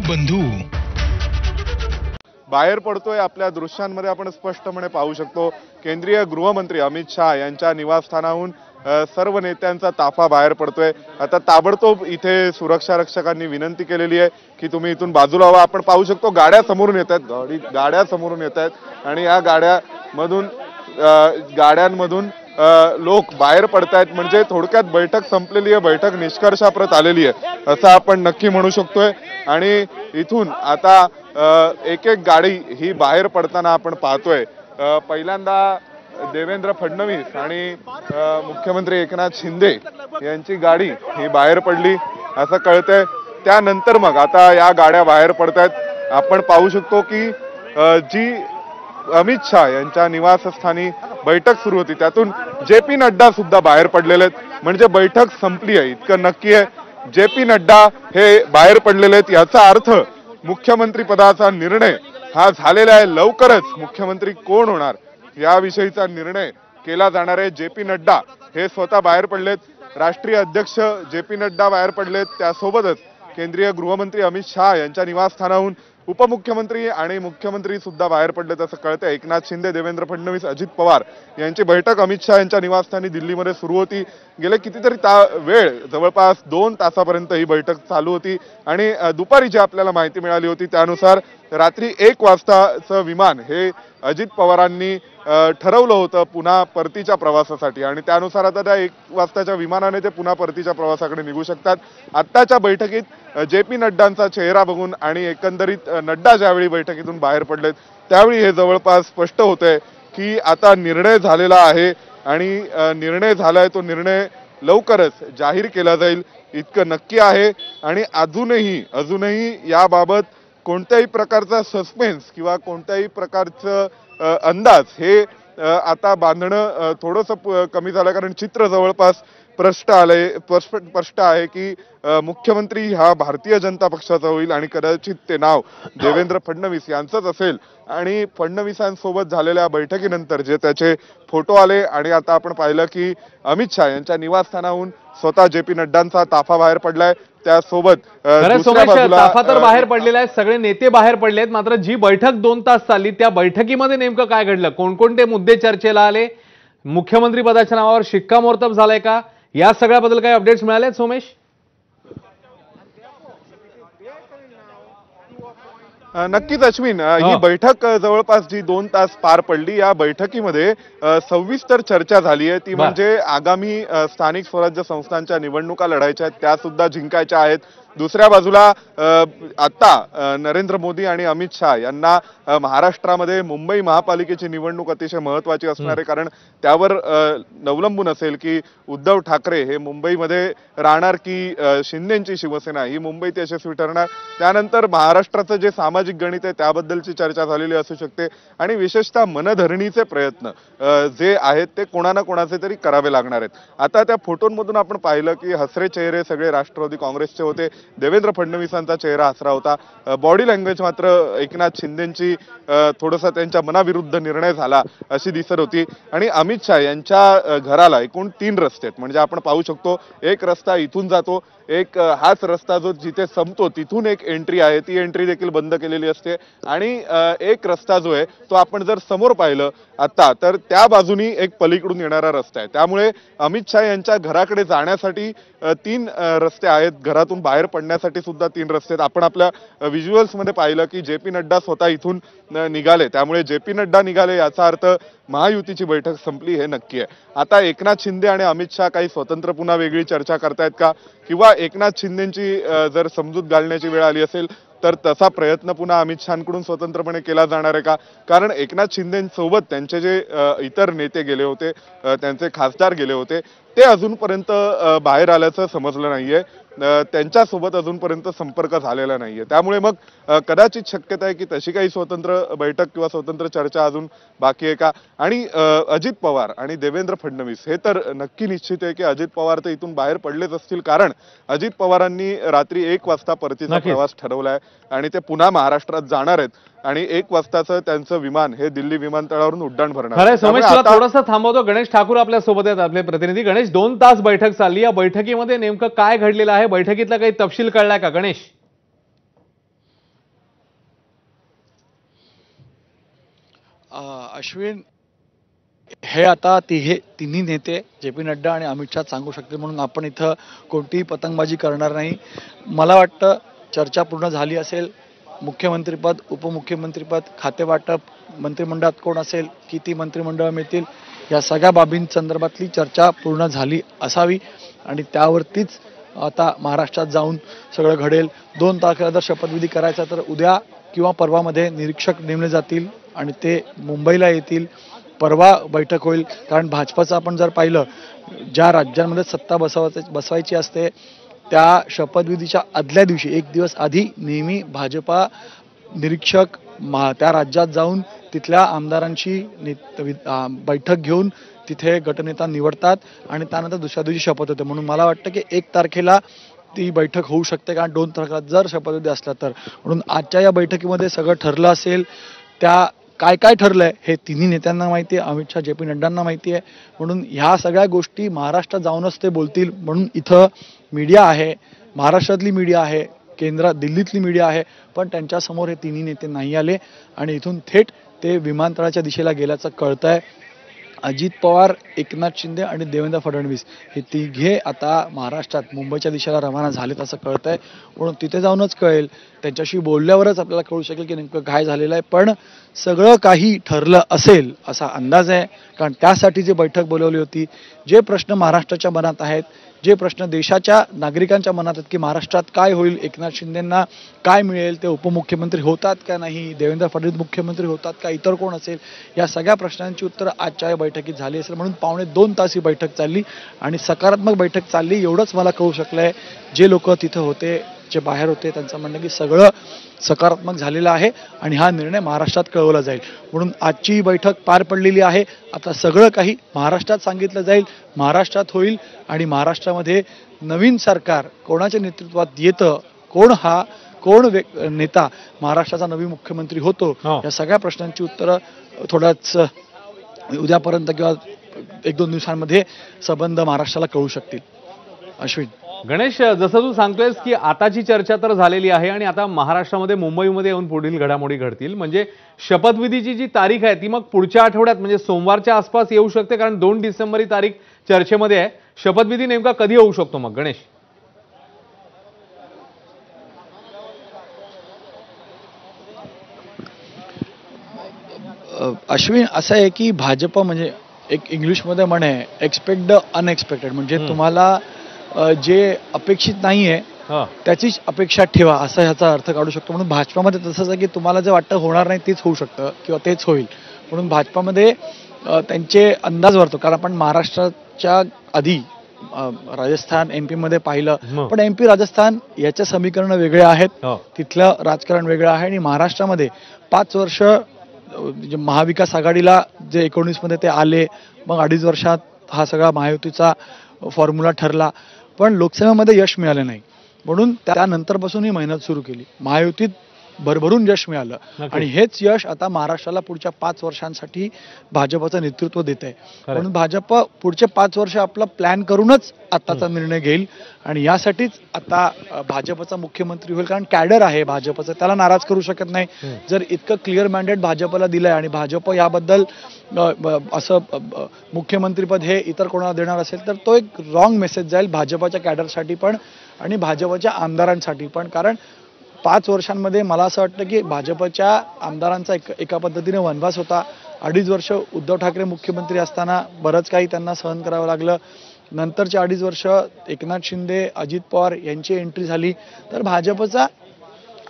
बंधू बाहेर पडतोय। आपल्या दृश्यांमध्ये आपण स्पष्टपणे पाहू शकतो केंद्रीय गृहमंत्री अमित शहा यांच्या निवासस्थानाहून सर्व नेत्यांचा ताफा बाहेर पडतोय। आता ताबडतोब इथे सुरक्षा रक्षकांनी विनंती केलेली आहे की तुम्ही इथून बाजूला व्हा। आपण पाहू शकतो गाड्या समोरून येत आहेत, गाड्या समोरून येत आहेत आणि या गाड्यांमधून लोक बाहेर पडतायत। म्हणजे थोडक्यात बैठक संपलेली आहे, बैठक निष्कर्षाप्रत आलेली आहे असं आपण नक्की म्हणू शकतोय। आणि इथून आता एक एक गाडी ही बाहेर पडताना आपण पाहतोय। पहिल्यांदा देवेंद्र फडणवीस आणि मुख्यमंत्री एकनाथ शिंदे यांची गाडी ही बाहेर पडली असं कळतंय। त्यानंतर मग आता या गाड्या बाहेर पडतायत। आपण पाहू शकतो की जी अमित शहा यांच्या निवासस्थानी बैठक सुरू होती त्यातून JP नड्डा सुद्धा बाहेर पडलेले आहेत। म्हणजे बैठक संपली आहे इतकं नक्की आहे। JP नड्डा हे बाहेर पडलेले आहेत याचा अर्थ मुख्यमंत्री पदाचा निर्णय हा झालेला आहे। लवकरच मुख्यमंत्री कोण होणार याविषयीचा निर्णय केला जाणार आहे। JP नड्डा हे स्वतः बाहेर पडलेत, राष्ट्रीय अध्यक्ष JP नड्डा बाहेर पडलेत। त्यासोबतच केंद्रीय गृहमंत्री अमित शहा यांच्या निवासस्थानाहून उपमुख्यमंत्री आणि मुख्यमंत्री सुद्धा बाहेर पडलेत असं कळतंय। एकनाथ शिंदे, देवेंद्र फडणवीस, अजित पवार यांची बैठक अमित शहा यांच्या निवासस्थानी दिल्लीमध्ये सुरू होती। गेले कितीतरी वेळ जवळपास 2 तासापर्यंत ही बैठक चालू होती आणि दुपारी जी आपल्याला माहिती मिळाली होती त्यानुसार रात्री 1 वाजताचं विमान हे अजित पवारांनी ठरवलं होतं पुन्हा परतीच्या प्रवासासाठी आणि त्यानुसार आता त्या 1 वाजताच्या विमानाने ते पुन्हा परतीच्या प्रवासाकडे निघू शकतात। आत्ताच्या बैठकीत JP नड्डांचा चेहरा बघून आणि एकंदरीत नड्डा ज्यावेळी बैठकीतून बाहेर पडलेत त्यावेळी हे जवळपास स्पष्ट होतंय की आता निर्णय झालेला आहे आणि निर्णय झालाय तो निर्णय लवकरच जाहीर केला जाईल इतकं नक्की आहे। आणि अजूनही याबाबत कोणत्याही प्रकारचा सस्पेन्स किंवा कोणत्याही प्रकारचं अंदाज हे आता बांधणं थोडंसं कमी झालं, कारण चित्र जवळपास स्पष्ट आहे की मुख्यमंत्री हा भारतीय जनता पक्षाचा होईल आणि कदाचित ते नाव देवेंद्र फडणवीस यांचंच असेल। आणि फडणवीसांसोबत झालेल्या बैठकीनंतर जे त्याचे फोटो आले आणि आता आपण पाहिलं की अमित शहा यांच्या निवासस्थानाहून स्वतः JP नड्डांचा ताफा बाहेर पडलाय। त्यासोबत ताफा तर बाहेर पडलेला आहे, सगळे नेते बाहेर पडले आहेत। मात्र जी बैठक 2 तास चालली त्या बैठकीमध्ये नेमकं काय घडलं, कोणकोणते मुद्दे चर्चेला आले, मुख्यमंत्री पदाच्या नावावर शिक्कामोर्तब झालाय का, या सगळ्याबद्दल काही अपडेट्स मिळाले आहेत सोमेश? नक्कीच अश्विन, ही बैठक जवळपास जी 2 तास पार पडली या बैठकीमध्ये सविस्तर चर्चा झाली आहे। ती म्हणजे आगामी स्थानिक स्वराज्य संस्थांच्या निवडणुका लढायच्या आहेत त्या सुद्धा जिंकायच्या आहेत। दुसऱ्या बाजूला आता नरेंद्र मोदी आणि अमित शहा यांना महाराष्ट्रामध्ये मुंबई महापालिकेची निवडणूक अतिशय महत्त्वाची असणार आहे, कारण त्यावर अवलंबून असेल की उद्धव ठाकरे हे मुंबईमध्ये राहणार की शिंदेची शिवसेना ही मुंबईत यशस्वी ठरणार। त्यानंतर महाराष्ट्राचं जे सामाजिक गणित आहे त्याबद्दलची चर्चा झालेली असू शकते आणि विशेषतः मनधरणीचे प्रयत्न जे आहेत ते कोणाना कोणाचे तरी करावे लागणार आहेत। आता त्या फोटोंमधून आपण पाहिलं की हसरे चेहरे सगळे राष्ट्रवादी काँग्रेसचे होते, देवेंद्र फडणवीसांचा चेहरा हसरा होता। बॉडी लँग्वेज मात्र एकनाथ शिंदेची थोडासा त्यांच्या मनाविरुद्ध निर्णय झाला अशी दिसत होती। आणि अमित शहा यांच्या घराला एकूण 3 रस्ते आहेत, म्हणजे आपण पाहू शकतो एक रस्ता इथून जातो, एक हाच रस्ता जो जिथे संपतो तिथून एक एंट्री आहे ती एंट्री देखील बंद केलेली असते आणि एक रस्ता जो आहे तो आपण जर समोर पाहिलं आता तर त्या बाजूनी एक पलीकडून येणारा रस्ता आहे। त्यामुळे अमित शहा यांच्या घराकडे जाण्यासाठी 3 रस्ते आहेत, घरातून बाहेर पडण्यासाठी सुद्धा 3 रस्ते आहेत। आपण आपल्या व्हिज्युअल्स मध्ये पाहिलं की JP नड्डा स्वतः इथून निघाले, त्यामुळे JP नड्डा निघाले याचा अर्थ महायुतीची बैठक संपली हे नक्की आहे। आता एकनाथ शिंदे आणि अमित शहा काही स्वतंत्र पुन्हा वेगळी चर्चा करतायत का, किंवा एकनाथ शिंदेची जर समजूत घालण्याची वेळ आली असेल तर तसा प्रयत्न पुन्हा अमित शहांकडून स्वतंत्रपणे केला जाणार आहे का? कारण एकनाथ शिंदेसोबत त्यांचे जे इतर नेते गेले होते, त्यांचे खासदार गेले होते ते अजूनपर्यंत बाहेर आल्याचं समजलं नाहीये, त्यांच्यासोबत अजूनपर्यंत संपर्क झालेला नाहीये। त्यामुळे मग कदाचित शक्यता आहे की तशी काही स्वतंत्र बैठक किंवा स्वतंत्र चर्चा अजून बाकी आहे का। आणि अजित पवार आणि देवेंद्र फडणवीस हे तर नक्की निश्चित आहे की अजित पवार तर इथून बाहेर पडलेच असतील, कारण अजित पवारांनी रात्री 1 वाजता परतीचा प्रवास ठरवलाय आणि ते पुन्हा महाराष्ट्रात जाणार आहेत आणि 1 वाजताचं त्यांचं विमान हे दिल्ली विमानतळावरून उड्डाण भरणार आहे। सोमेश तुला थोडंसं थांबवतो, गणेश ठाकूर आपल्या सोबत आहेत, आपले प्रतिनिधी। गणेश, 2 तास बैठक चालली, या बैठकीमध्ये नेमकं काय घडलेलं आहे, बैठकीतला काही तपशील कळलाय का गणेश? अश्विन, हे आता तिन्ही नेते जे पी नड्डा आणि अमित शहा सांगू शकतील म्हणून आपण इथं कोणतीही पतंगबाजी करणार नाही. मला वाटतं चर्चा पूर्ण झाली असेल. मुख्यमंत्रीपद, उपमुख्यमंत्रीपद, खातेवाटप, मंत्रिमंडळात कोण असेल, किती मंत्रिमंडळ मिळतील, या सगळ्या बाबींसंदर्भातली चर्चा पूर्ण झाली असावी आणि त्यावरतीच आता महाराष्ट्रात जाऊन सगळं घडेल. 2 तारखेला जर शपथविधी करायचा तर उद्या किंवा परवामध्ये निरीक्षक नेमले जातील आणि ते मुंबईला येतील. परवा बैठक होईल, कारण भाजपाचं आपण जर पाहिलं, ज्या राज्यांमध्ये सत्ता बसवायची असते त्या शपथविधीच्या आदल्या दिवशी 1 दिवस आधी नेहमी भाजपा निरीक्षक त्या राज्यात जाऊन तिथल्या आमदारांची बैठक घेऊन तिथे गटनेता निवडतात आणि त्यानंतर दुसऱ्या दिवशी शपथ होते. म्हणून मला वाटतं की 1 तारखेला ती बैठक होऊ शकते, कारण 2 तारखेला जर शपथविधी असला तर. म्हणून आजच्या या बैठकीमध्ये सगळं ठरलं असेल. त्या काय काय ठरलंय हे तिन्ही नेत्यांना माहिती आहे, अमित शहा, जे पी नड्डांना माहिती आहे. म्हणून ह्या सगळ्या गोष्टी महाराष्ट्रात जाऊनच ते बोलतील. म्हणून इथं मीडिया आहे, महाराष्ट्रातली मीडिया आहे, केंद्रात दिल्लीतली मीडिया आहे, पण त्यांच्यासमोर हे तिन्ही नेते नाही आले आणि इथून थेट ते विमानतळाच्या दिशेला गेल्याचं कळतंय. अजित पवार, एकनाथ शिंदे आणि देवेंद्र फडणवीस हे तिघे आता महाराष्ट्रात मुंबईच्या दिशेला रवाना झालेत असं कळतंय. म्हणून तिथे जाऊनच कळेल, त्यांच्याशी बोलल्यावरच आपल्याला कळू शकेल की नेमकं काय झालेलं आहे. पण सगळं काही ठरलं असेल असा अंदाज आहे, कारण त्यासाठी जी बैठक बोलवली होती, जे प्रश्न महाराष्ट्राच्या मनात आहेत, जे प्रश्न देशाच्या नागरिकांच्या मनात आहेत की महाराष्ट्रात काय होईल, एकनाथ शिंदेंना काय मिळेल, ते उपमुख्यमंत्री होतात का नाही, देवेंद्र फडणवीस मुख्यमंत्री होतात का, इतर कोण असेल, या सगळ्या प्रश्नांची उत्तरं आजच्या या बैठकीत झाली असेल. म्हणून 2.25 तास ही बैठक चालली आणि सकारात्मक बैठक चालली एवढंच मला कळू शकलंय. जे लोक तिथं होते, जे बाहेर होते, त्यांचं म्हणणं की सगळं सकारात्मक झालेलं आहे आणि हा निर्णय महाराष्ट्रात कळवला जाईल. म्हणून आजची बैठक पार पडलेली आहे. आता सगळं काही महाराष्ट्रात सांगितलं जाईल, महाराष्ट्रात होईल आणि महाराष्ट्रामध्ये नवीन सरकार कोणाच्या नेतृत्वात येतं, कोण नेता महाराष्ट्राचा नवीन मुख्यमंत्री होतो, या सगळ्या प्रश्नांची उत्तरं थोड्याच उद्यापर्यंत किंवा 1-2 दिवसांमध्ये संबंध महाराष्ट्राला कळू शकतील. अश्विन. गणेश, जसं तू सांगतोयस की आताची चर्चा तर झालेली आहे आणि आता महाराष्ट्रामध्ये, मुंबईमध्ये येऊन पुढील घडामोडी घडतील. म्हणजे शपथविधीची जी तारीख आहे ती मग पुढच्या आठवड्यात म्हणजे सोमवारच्या आसपास येऊ शकते, कारण 2 डिसेंबर ही तारीख चर्चेमध्ये आहे. शपथविधी नेमका कधी होऊ शकतो मग गणेश? अश्विन, असं आहे की भाजप म्हणजे एक इंग्लिशमध्ये म्हणे एक्सपेक्ट द अनएक्सपेक्टेड. म्हणजे तुम्हाला जे अपेक्षित नाहीये त्याचीच अपेक्षा ठेवा, असा ह्याचा अर्थ काढू शकतो. म्हणून भाजपामध्ये तसंच आहे की तुम्हाला जे वाटतं होणार नाही तेच होऊ शकतं किंवा तेच होईल. म्हणून भाजपामध्ये त्यांचे अंदाज वाढतो. कारण आपण महाराष्ट्राच्या आधी राजस्थान, MP मध्ये पाहिलं, पण MP, राजस्थान याचे समीकरण वेगळे आहेत, तिथलं राजकारण वेगळं आहे. आणि महाराष्ट्रामध्ये 5 वर्ष महाविकास आघाडीला जे 19 मध्ये ते आले, मग 2.5 वर्षात हा सगळा महायुतीचा फॉर्म्युला ठरला, पण लोकसभेमध्ये यश मिळालं नाही. म्हणून त्यानंतरपासून ही मेहनत सुरू केली. महायुतीत भरभरून यश मिळालं आणि हेच यश आता महाराष्ट्राला पुढच्या 5 वर्षांसाठी भाजपचं नेतृत्व देत आहे. म्हणून भाजप पुढचे 5 वर्ष आपला प्लॅन करूनच आताचा निर्णय घेईल आणि यासाठीच आता भाजपचा मुख्यमंत्री होईल. कारण कॅडर आहे भाजपचं, त्याला नाराज करू शकत नाही. जर इतकं क्लिअर मॅन्डेट भाजपला दिलंय आणि भाजप याबद्दल असं मुख्यमंत्रीपद हे इतर कोणाला देणार असेल तर तो एक रॉंग मेसेज जाईल भाजपच्या कॅडरसाठी पण आणि भाजपच्या आमदारांसाठी पण. कारण 5 वर्षांमध्ये मला असं वाटतं की भाजपच्या आमदारांचा एका पद्धतीने वनवास होता. 2.5 वर्ष उद्धव ठाकरे मुख्यमंत्री असताना बरंच काही त्यांना सहन करावं लागलं. नंतरचे 2.5 वर्ष एकनाथ शिंदे, अजित पवार यांची एंट्री झाली. तर भाजपचा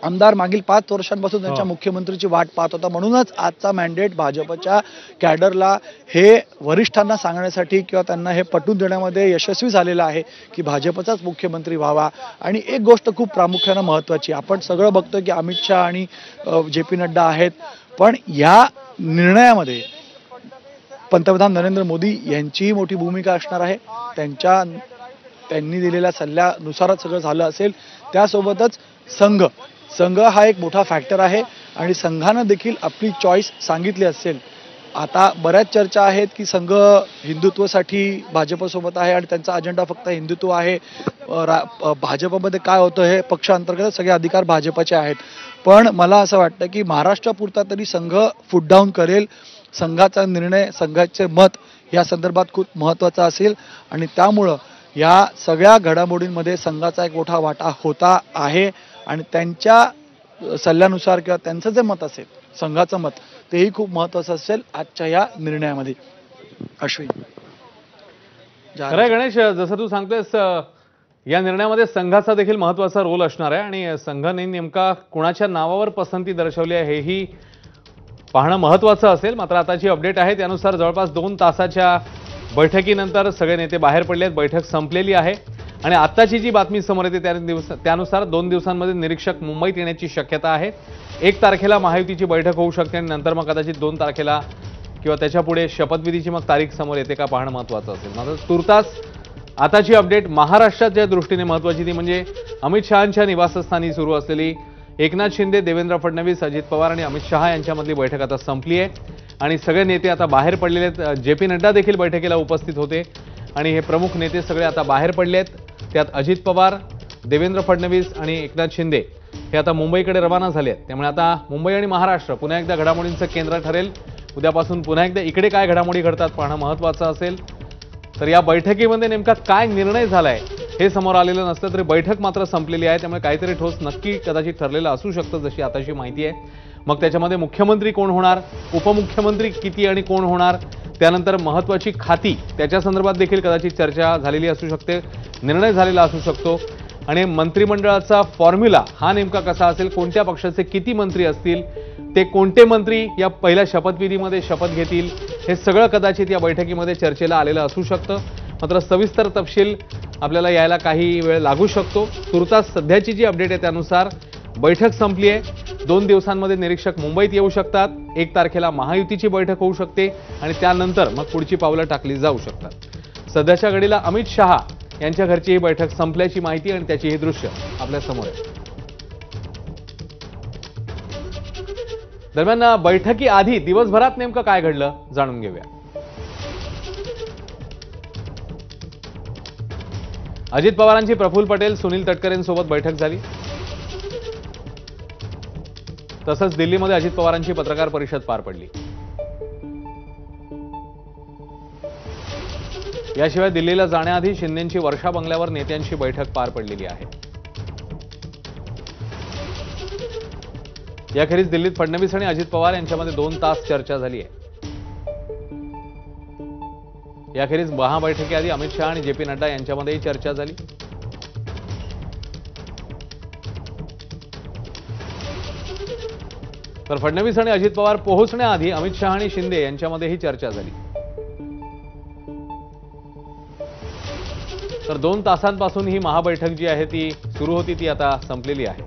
आमदार मागील 5 वर्षांपासून त्यांच्या मुख्यमंत्रीची वाट पाहत होता. म्हणूनच आजचा मॅन्डेट भाजपच्या कॅडरला हे वरिष्ठांना सांगण्यासाठी किंवा त्यांना हे पटवून देण्यामध्ये यशस्वी झालेला आहे की भाजपचाच मुख्यमंत्री व्हावा. आणि एक गोष्ट खूप प्रामुख्यानं महत्त्वाची, आपण सगळं बघतोय की अमित शहा आणि JP नड्डा आहेत, पण या निर्णयामध्ये पंतप्रधान नरेंद्र मोदी यांचीही मोठी भूमिका असणार आहे. त्यांनी दिलेल्या सल्ल्यानुसारच सगळं झालं असेल. त्यासोबतच संघ हा एक मोठा फॅक्टर आहे आणि संघानं देखील आपली चॉईस सांगितली असेल आता बऱ्याच चर्चा आहेत की संघ हिंदुत्वासाठी भाजपसोबत आहे आणि त्यांचा अजेंडा फक्त हिंदुत्व आहे. भाजपमध्ये काय होतं हे पक्षांतर्गत सगळे अधिकार भाजपचे आहेत. पण मला असं वाटतं की महाराष्ट्रापुरता तरी संघ फुट डाऊन करेल. संघाचा निर्णय, संघाचे मत या संदर्भात खूप महत्त्वाचा असेल आणि त्यामुळं या सगळ्या घडामोडींमध्ये संघाचा एक मोठा वाटा होता आहे आणि त्यांच्या सल्ल्यानुसार किंवा त्यांचं जे मत असेल, संघाचं मत, तेही खूप महत्त्वाचं असेल आजच्या या निर्णयामध्ये. अश्विन. खरंय गणेश, जसं तू सांगतोयस या निर्णयामध्ये संघाचा देखील महत्त्वाचा रोल असणार आहे आणि संघाने नेमका कुणाच्या नावावर पसंती दर्शवली आहे हेही पाहणं महत्त्वाचं असेल. मात्र आताची अपडेट आहे त्यानुसार जवळपास 2 तासाच्या बैठकीनंतर सगळे नेते बाहेर पडले आहेत. बैठक संपलेली आहे आणि आत्ताची जी बातमी समोर येते त्यानुसार 2 दिवसांमध्ये निरीक्षक मुंबईत येण्याची शक्यता आहे. 1 तारखेला महायुतीची बैठक होऊ शकते आणि नंतर मग कदाचित 2 तारखेला किंवा त्याच्या पुढे शपथविधीची मग तारीख समोर येते का पाहणं महत्त्वाचं असेल. मात्र तुर्तास आताची अपडेट महाराष्ट्राच्या दृष्टीने महत्त्वाची ती म्हणजे अमित शहांच्या निवासस्थानी सुरू असलेली एकनाथ शिंदे, देवेंद्र फडणवीस, अजित पवार आणि अमित शहा यांच्यामधली बैठक आता संपली आहे आणि सगळे नेते आता बाहेर पडलेले आहेत. जे.पी. नड्डा देखील बैठकीला उपस्थित होते आणि हे प्रमुख नेते सगळे आता बाहेर पडले आहेत. त्यात अजित पवार, देवेंद्र फडणवीस आणि एकनाथ शिंदे हे आता मुंबईकडे रवाना झाले आहेत. त्यामुळे आता मुंबई आणि महाराष्ट्र पुन्हा एकदा घडामोडींचं केंद्र ठरेल. उद्यापासून पुन्हा एकदा इकडे काय घडामोडी घडतात पाहणं महत्त्वाचं असेल. तर या बैठकीमध्ये नेमका काय निर्णय झालाय हे समोर आलेलं नसलं तरी बैठक मात्र संपलेली आहे. त्यामुळे काहीतरी ठोस नक्की कदाचित ठरलेलं असू शकतं जशी आताची माहिती आहे. मग त्याच्यामध्ये मुख्यमंत्री कोण होणार, उपमुख्यमंत्री किती आणि कोण होणार, त्यानंतर महत्त्वाची खाती त्याच्या संदर्भात देखील कदाचित चर्चा झालेली असू शकते, निर्णय झालेला असू शकतो आणि मंत्रिमंडळाचा फॉर्म्युला हा नेमका कसा असेल, कोणत्या पक्षाचे किती मंत्री असतील, ते कोणते मंत्री या पहिल्या शपथविधीमध्ये शपथ घेतील, हे सगळं कदाचित या बैठकीमध्ये चर्चेला आलेलं असू शकतं. मात्र सविस्तर तपशील आपल्याला यायला काही वेळ लागू शकतो. तुर्तास सध्याची जी अपडेट आहे त्यानुसार बैठक संपली आहे. 2 दिवसांमध्ये निरीक्षक मुंबईत येऊ शकतात. 1 तारखेला महायुतीची बैठक होऊ शकते आणि त्यानंतर मग पुढची पावलं टाकली जाऊ शकतात. सध्याच्या घडीला अमित शहा यांच्या घरची ही बैठक संपल्याची माहिती आणि त्याची ही दृश्य आपल्या समोर आहे. दरम्यान बैठकी आधी दिवसभरात नेमकं काय घडलं जाणून घेऊया. अजित पवारांची प्रफुल्ल पटेल, सुनील तटकरेंसोबत बैठक झाली. तसंच दिल्लीमध्ये अजित पवारांची पत्रकार परिषद पार पडली. याशिवाय दिल्लीला जाण्याआधी शिंदेंची वर्षा बंगल्यावर नेत्यांची बैठक पार पडलेली आहे. याखेरीज दिल्लीत फडणवीस आणि अजित पवार यांच्यामध्ये 2 तास चर्चा झाली आहे. याखेरीज महाबैठकीआधी अमित शहा आणि जे.पी. नड्डा यांच्यामध्येही चर्चा झाली. तर फडणवीस आणि अजित पवार पोहोचण्याआधी अमित शहा आणि शिंदे यांच्यामध्येही चर्चा झाली. तर 2 तासांपासून ही महाबैठक जी आहे ती सुरू होती ती आता संपलेली आहे.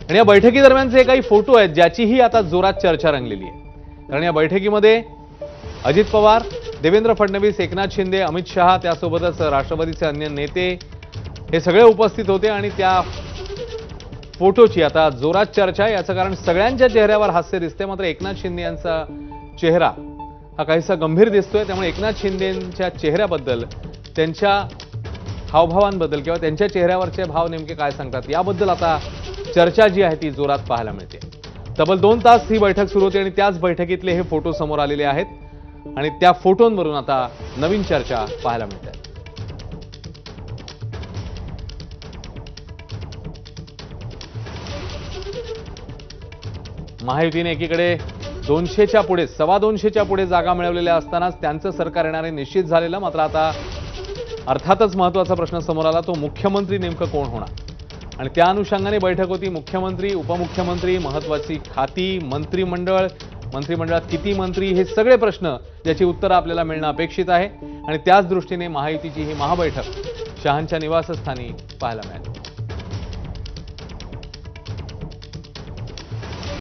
आणि या बैठकीदरम्यानचे काही फोटो आहेत ज्याचीही आता जोरात चर्चा रंगलेली आहे. कारण या बैठकीमध्ये अजित पवार, देवेंद्र फडणवीस, एकनाथ शिंदे, अमित शहा त्यासोबतच राष्ट्रवादीचे अन्य नेते हे सगळे उपस्थित होते आणि त्या फोटोची आता जोरात चर्चा आहे. याचं कारण सगळ्यांच्या चेहऱ्यावर हास्य दिसते, मात्र एकनाथ शिंदे यांचा चेहरा हा काहीसा गंभीर दिसतोय. त्यामुळे एकनाथ शिंदेंच्या चेहऱ्याबद्दल, त्यांच्या हावभावांबद्दल किंवा त्यांच्या चेहऱ्यावरचे भाव नेमके काय सांगतात याबद्दल आता चर्चा जी आहे ती जोरात पाहायला मिळते. तब्बल 2 तास ही बैठक सुरू होती आणि त्याच बैठकीतले हे फोटो समोर आलेले आहेत आणि त्या फोटोंवरून आता नवीन चर्चा पाहायला मिळते. महायुतीने एकीकडे 200च्या पुढे, 225च्या पुढे जागा मिळवलेल्या असतानाच त्यांचं सरकार येणारे निश्चित झालेलं. मात्र आता अर्थातच महत्त्वाचा प्रश्न समोर आला, तो मुख्यमंत्री नेमकं कोण होणार आणि त्या अनुषंगाने बैठक होती. मुख्यमंत्री, उपमुख्यमंत्री, महत्त्वाची खाती, मंत्रिमंडळात किती मंत्री, हे सगळे प्रश्न ज्याची उत्तरं आपल्याला मिळणं अपेक्षित आहे आणि त्याच दृष्टीने महायुतीची ही महाबैठक शहांच्या निवासस्थानी पाहायला मिळाली.